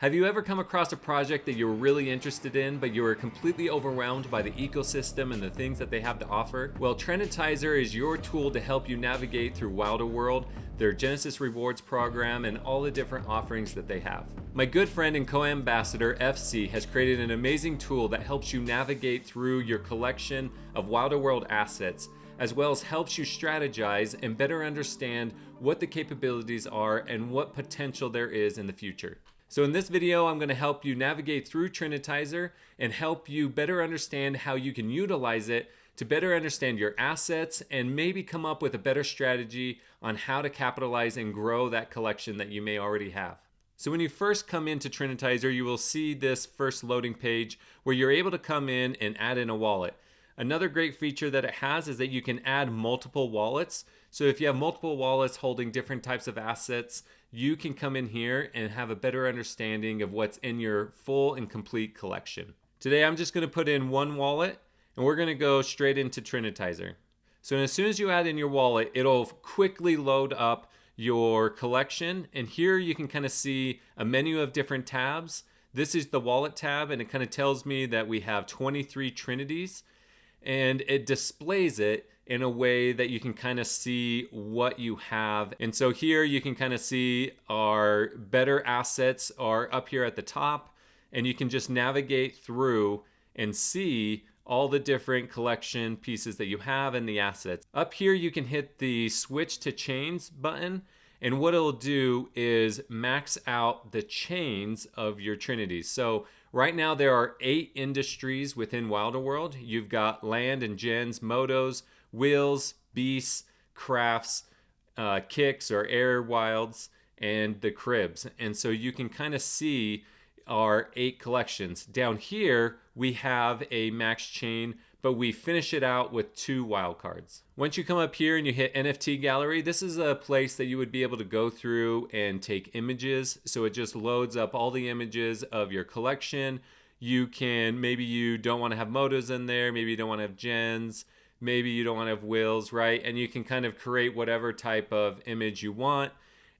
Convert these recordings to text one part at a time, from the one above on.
Have you ever come across a project that you were really interested in, but you were completely overwhelmed by the ecosystem and the things that they have to offer? Well, Trinityzer is your tool to help you navigate through Wilder World, their Genesis Rewards program, and all the different offerings that they have. My good friend and co-ambassador, FC, has created an amazing tool that helps you navigate through your collection of Wilder World assets, as well as helps you strategize and better understand what the capabilities are and what potential there is in the future. So in this video, I'm going to help you navigate through Trinityzer and help you better understand how you can utilize it to better understand your assets and maybe come up with a better strategy on how to capitalize and grow that collection that you may already have. So when you first come into Trinityzer, you will see this first loading page where you're able to come in and add in a wallet. Another great feature that it has is that you can add multiple wallets. So if you have multiple wallets holding different types of assets, you can come in here and have a better understanding of what's in your full and complete collection. Today I'm just going to put in one wallet and we're going to go straight into Trinityzer. So as soon as you add in your wallet, it'll quickly load up your collection, and here you can kind of see a menu of different tabs. This is the wallet tab, and it kind of tells me that we have 23 Trinities, and it displays it in a way that you can kind of see what you have. And so here you can kind of see our better assets are up here at the top, and you can just navigate through and see all the different collection pieces that you have and the assets. Up here you can hit the switch to chains button, and what it'll do is max out the chains of your Trinities. So right now there are 8 industries within Wilder World. You've got land and gens, motos, wheels, beasts, crafts, kicks or air wilds, and the cribs. And so you can kind of see our 8 collections. Down here we have a max chain, but we finish it out with 2 wildcards. Once you come up here and you hit NFT gallery, this is a place that you would be able to go through and take images. So it just loads up all the images of your collection. You can, maybe you don't want to have motos in there, maybe you don't want to have gens, maybe you don't want to have wheels, right? And you can kind of create whatever type of image you want.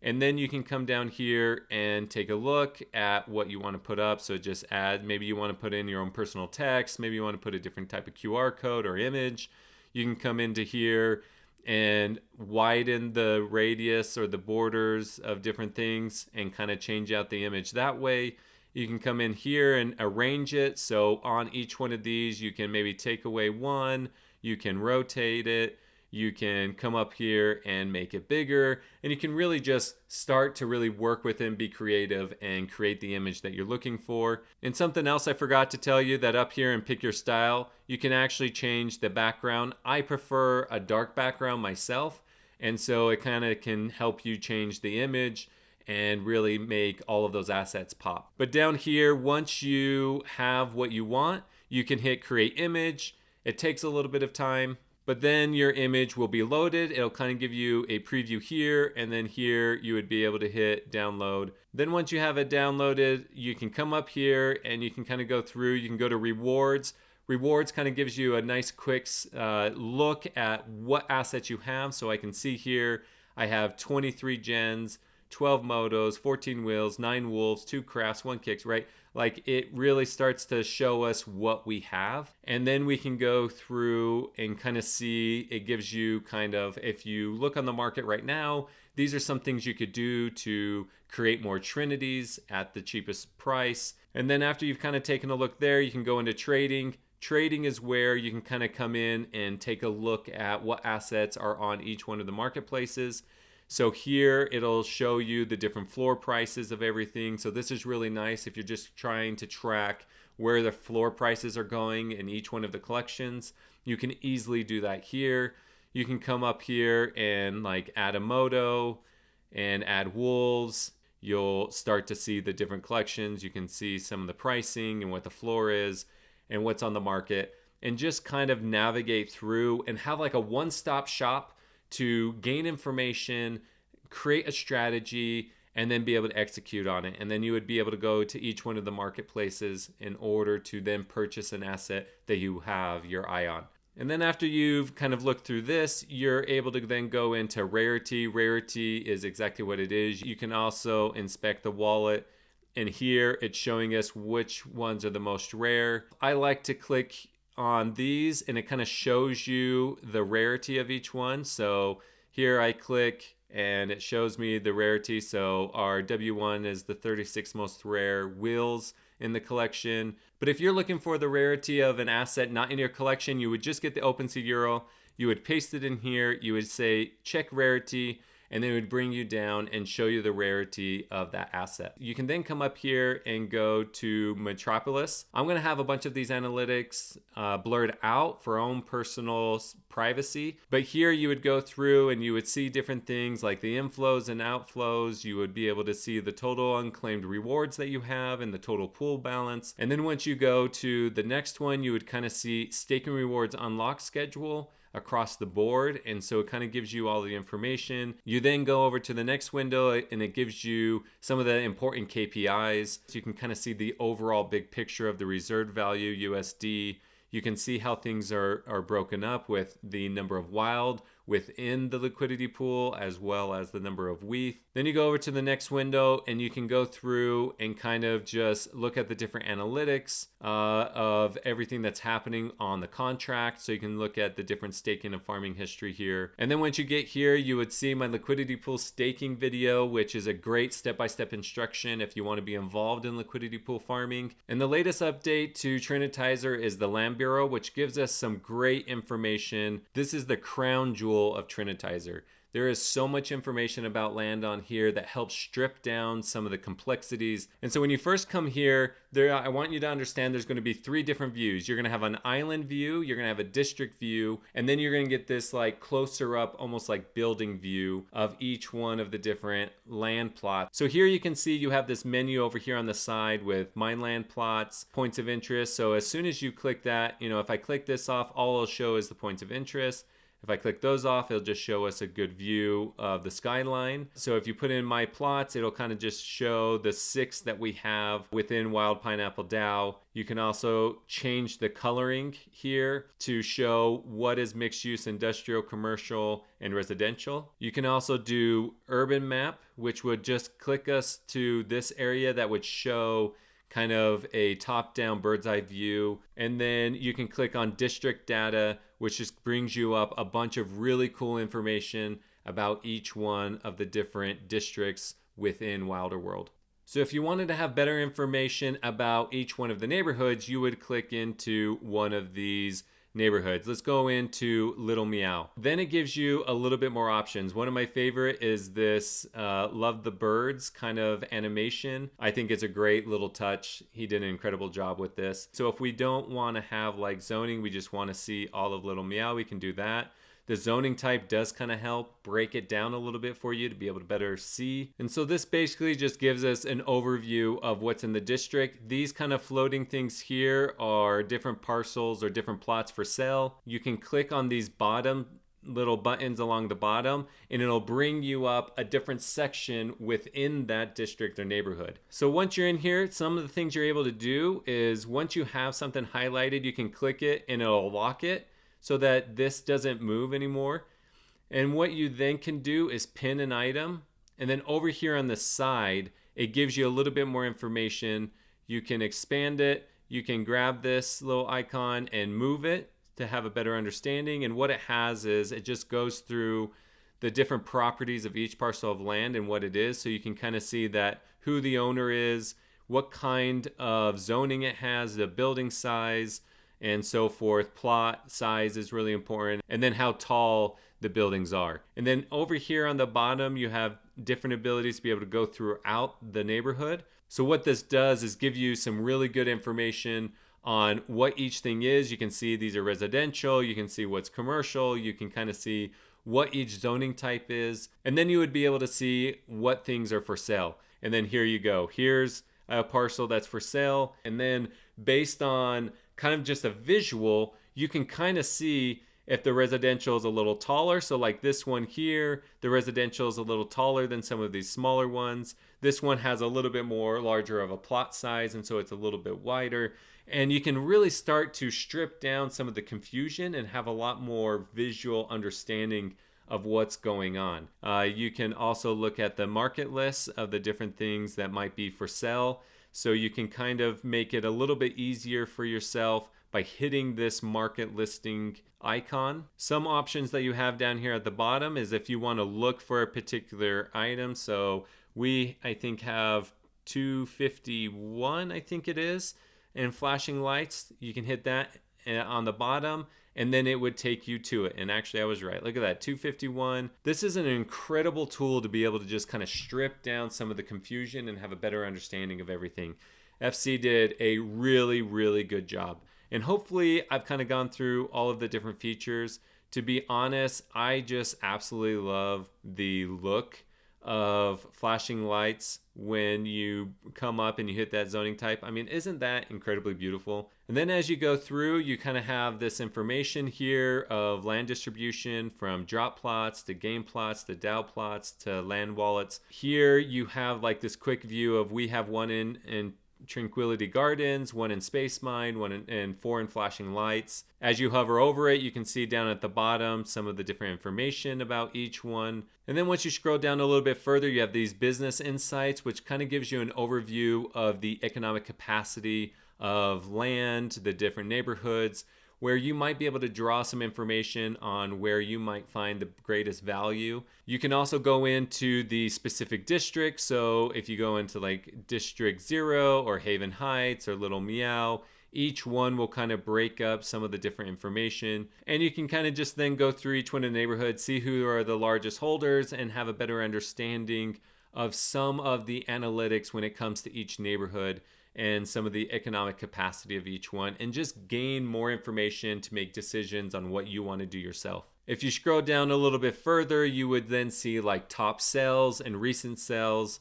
And then you can come down here and take a look at what you want to put up. So just add, maybe you want to put in your own personal text, maybe you want to put a different type of QR code or image. You can come into here and widen the radius or the borders of different things and kind of change out the image that way. You can come in here and arrange it. So on each one of these, you can maybe take away one, you can rotate it. You can come up here and make it bigger, and you can really just start to really work with it and be creative and create the image that you're looking for. And something else I forgot to tell you, that up here and pick your style, you can actually change the background. I prefer a dark background myself, and so it kind of can help you change the image and really make all of those assets pop. But down here, once you have what you want, you can hit create image. It takes a little bit of time, but then your image will be loaded. It'll kind of give you a preview here, and then here you would be able to hit download. Then once you have it downloaded, you can come up here and you can kind of go through. You can go to rewards. Rewards kind of gives you a nice quick look at what assets you have. So I can see here I have 23 gens, 12 motos, 14 wheels, 9 wolves, 2 crafts, 1 kicks, right? Like it really starts to show us what we have. And then we can go through and kind of see, it gives you kind of, if you look on the market right now, these are some things you could do to create more Trinities at the cheapest price. And then after you've kind of taken a look there, you can go into trading. Trading is where you can kind of come in and take a look at what assets are on each one of the marketplaces. So here it'll show you the different floor prices of everything. So this is really nice if you're just trying to track where the floor prices are going in each one of the collections. You can easily do that here. You can come up here and like add a moto and add wolves. You'll start to see the different collections. You can see some of the pricing and what the floor is and what's on the market, and just kind of navigate through and have like a one-stop shop to gain information, create a strategy, and then be able to execute on it. And then you would be able to go to each one of the marketplaces in order to then purchase an asset that you have your eye on. And then after you've kind of looked through this, you're able to then go into Rarity. Rarity is exactly what it is. You can also inspect the wallet and here it's showing us which ones are the most rare. I like to click on these and it kind of shows you the rarity of each one. So here I click and it shows me the rarity. So our W1 is the 36th most rare wheels in the collection. But if you're looking for the rarity of an asset not in your collection, you would just get the OpenSea URL, you would paste it in here, you would say check rarity, and then it would bring you down and show you the rarity of that asset. You can then come up here and go to Metropolis. I'm gonna have a bunch of these analytics blurred out for own personal privacy, but here you would go through and you would see different things like the inflows and outflows. You would be able to see the total unclaimed rewards that you have and the total pool balance. And then once you go to the next one, you would kind of see staking rewards unlock schedule across the board, and so it kind of gives you all the information. You then go over to the next window and it gives you some of the important KPIs. So you can kind of see the overall big picture of the reserve value USD. You can see how things are broken up with the number of wild within the liquidity pool as well as the number of WETH. Then you go over to the next window and you can go through and kind of just look at the different analytics of everything that's happening on the contract. So you can look at the different staking and farming history here. And then once you get here, you would see my liquidity pool staking video, which is a great step-by-step instruction if you want to be involved in liquidity pool farming. And the latest update to Trinityzer is the Land Bureau, which gives us some great information. This is the crown jewel of Trinityzer. There is so much information about land on here that helps strip down some of the complexities. And so when you first come here, I want you to understand there's going to be 3 different views. You're going to have an island view, you're going to have a district view, and then you're going to get this like closer up, almost like building view of each one of the different land plots. So here you can see you have this menu over here on the side with mine land plots, points of interest. So as soon as you click that, if I click this off, all it'll show is the points of interest. If I click those off, it'll just show us a good view of the skyline. So if you put in my plots, it'll kind of just show the 6 that we have within Wild Pineapple DAO. You can also change the coloring here to show what is mixed use, industrial, commercial, and residential. You can also do urban map, which would just click us to this area that would show kind of a top-down bird's eye view. And then you can click on district data, which just brings you up a bunch of really cool information about each one of the different districts within Wilder World. So if you wanted to have better information about each one of the neighborhoods, you would click into one of these neighborhoods. Let's go into Little Meow. Then it gives you a little bit more options. One of my favorite is this Love the Birds kind of animation. I think it's a great little touch. He did an incredible job with this. So if we don't want to have like zoning, we just want to see all of Little Meow, we can do that. The zoning type does kind of help break it down a little bit for you to be able to better see. And so this basically just gives us an overview of what's in the district. These kind of floating things here are different parcels or different plots for sale. You can click on these bottom little buttons along the bottom and it'll bring you up a different section within that district or neighborhood. So once you're in here, some of the things you're able to do is once you have something highlighted, you can click it and it'll lock it so that this doesn't move anymore. And what you then can do is pin an item, and then over here on the side it gives you a little bit more information. You can expand it, you can grab this little icon and move it to have a better understanding. And what it has is it just goes through the different properties of each parcel of land and what it is, so you can kind of see that who the owner is, what kind of zoning it has, the building size, and so forth. Plot size is really important, and then how tall the buildings are. And then over here on the bottom you have different abilities to be able to go throughout the neighborhood. So what this does is give you some really good information on what each thing is. You can see these are residential, you can see what's commercial, you can kind of see what each zoning type is, and then you would be able to see what things are for sale. And then here you go, here's a parcel that's for sale, and then based on kind of just a visual, you can kind of see if the residential is a little taller. So like this one here, the residential is a little taller than some of these smaller ones. This one has a little bit more larger of a plot size, and so it's a little bit wider. And you can really start to strip down some of the confusion and have a lot more visual understanding of what's going on. You can also look at the market lists of the different things that might be for sale. So you can kind of make it a little bit easier for yourself by hitting this market listing icon. Some options that you have down here at the bottom is if you want to look for a particular item. So we, I think, have 251, I think it is, and flashing lights. You can hit that on the bottom and then it would take you to it. And actually I was right. Look at that, 251. This is an incredible tool to be able to just kind of strip down some of the confusion and have a better understanding of everything. FC did a really, really good job. And hopefully I've kind of gone through all of the different features. To be honest, I just absolutely love the look of flashing lights when you come up and you hit that zoning type. I mean, isn't that incredibly beautiful? And then as you go through, you kind of have this information here of land distribution from drop plots to game plots to DAO plots to land wallets. Here you have like this quick view of we have one in Tranquility Gardens, one in Space Mine, one in 4 in Flashing Lights. As you hover over it, you can see down at the bottom some of the different information about each one. And then once you scroll down a little bit further, you have these business insights, which kind of gives you an overview of the economic capacity of land, the different neighborhoods, where you might be able to draw some information on where you might find the greatest value. You can also go into the specific district. So if you go into like District 0 or Haven Heights or Little MEOW, each one will kind of break up some of the different information. And you can kind of just then go through each one of the neighborhoods, see who are the largest holders, and have a better understanding of some of the analytics when it comes to each neighborhood and some of the economic capacity of each one, and just gain more information to make decisions on what you want to do yourself. If you scroll down a little bit further, you would then see like top sales and recent sales,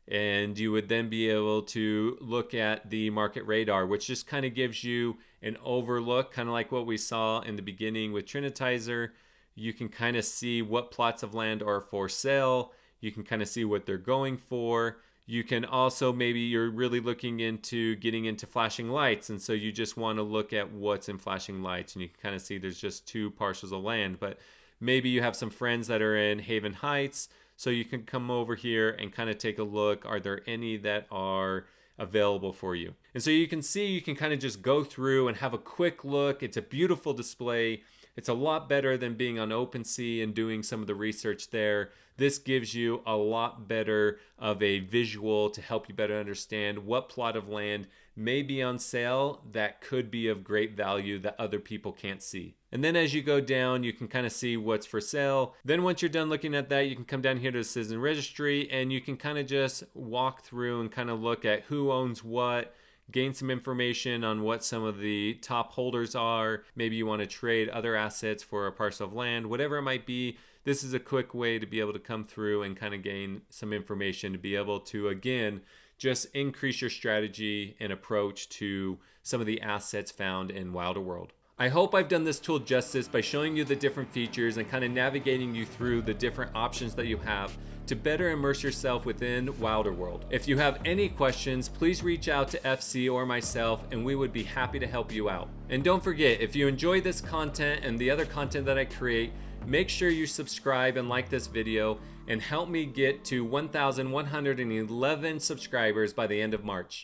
and you would then be able to look at the market radar, which just kind of gives you an overlook, kind of like what we saw in the beginning with Trinityzer. You can kind of see what plots of land are for sale. You can kind of see what they're going for. You can also, maybe you're really looking into getting into flashing lights, and so you just want to look at what's in flashing lights, and you can kind of see there's just 2 parcels of land. But maybe you have some friends that are in Haven Heights, so you can come over here and kind of take a look. Are there any that are available for you? And so you can see, you can kind of just go through and have a quick look. It's a beautiful display. It's a lot better than being on OpenSea and doing some of the research there. This gives you a lot better of a visual to help you better understand what plot of land may be on sale that could be of great value that other people can't see. And then as you go down, you can kind of see what's for sale. Then once you're done looking at that, you can come down here to the Citizen Registry, and you can kind of just walk through and kind of look at who owns what, gain some information on what some of the top holders are. Maybe you want to trade other assets for a parcel of land, whatever it might be. This is a quick way to be able to come through and kind of gain some information to be able to, again, just increase your strategy and approach to some of the assets found in Wilder World. I hope I've done this tool justice by showing you the different features and kind of navigating you through the different options that you have to better immerse yourself within Wilder World. If you have any questions, please reach out to FC or myself, and we would be happy to help you out. And don't forget, if you enjoy this content and the other content that I create, make sure you subscribe and like this video and help me get to 1,111 subscribers by the end of March.